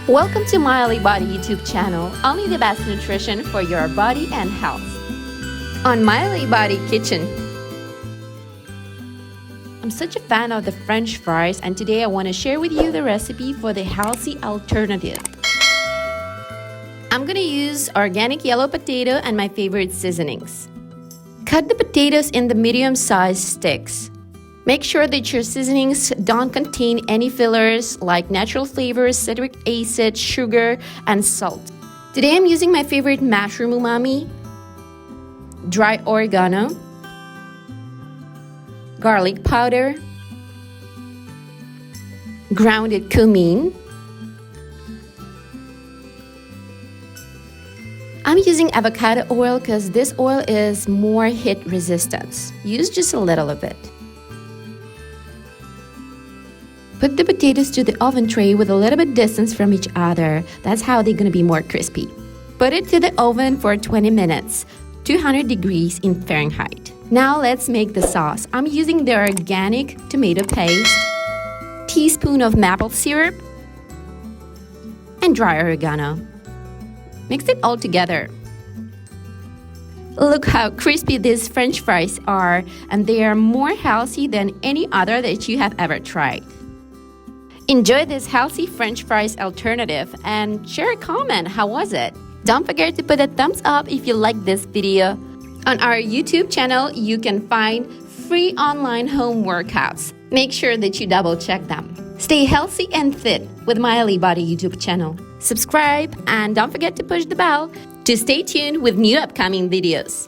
Welcome to mylabody YouTube channel, only the best nutrition for your body and health. On mylabody Kitchen. I'm such a fan of the French fries, and today I want to share with you the recipe for the healthy alternative. I'm gonna use organic yellow potato and my favorite seasonings. Cut the potatoes in the medium-sized sticks. Make sure that your seasonings don't contain any fillers like natural flavors, citric acid, sugar, and salt. Today I'm using my favorite mushroom umami, dry oregano, garlic powder, grounded cumin. I'm using avocado oil because this oil is more heat resistant. Use just a little of it. Put the potatoes to the oven tray with a little bit distance from each other. That's how they're gonna be more crispy. Put it to the oven for 20 minutes, 200 degrees in Fahrenheit. Now let's make the sauce. I'm using the organic tomato paste, teaspoon of maple syrup, and dry oregano. Mix it all together. Look how crispy these French fries are, and they are more healthy than any other that you have ever tried. Enjoy this healthy French fries alternative and share a comment. How was it? Don't forget to put a thumbs up if you like this video. On our YouTube channel, you can find free online home workouts. Make sure that you double check them. Stay healthy and fit with mylabody YouTube channel. Subscribe and don't forget to push the bell to stay tuned with new upcoming videos.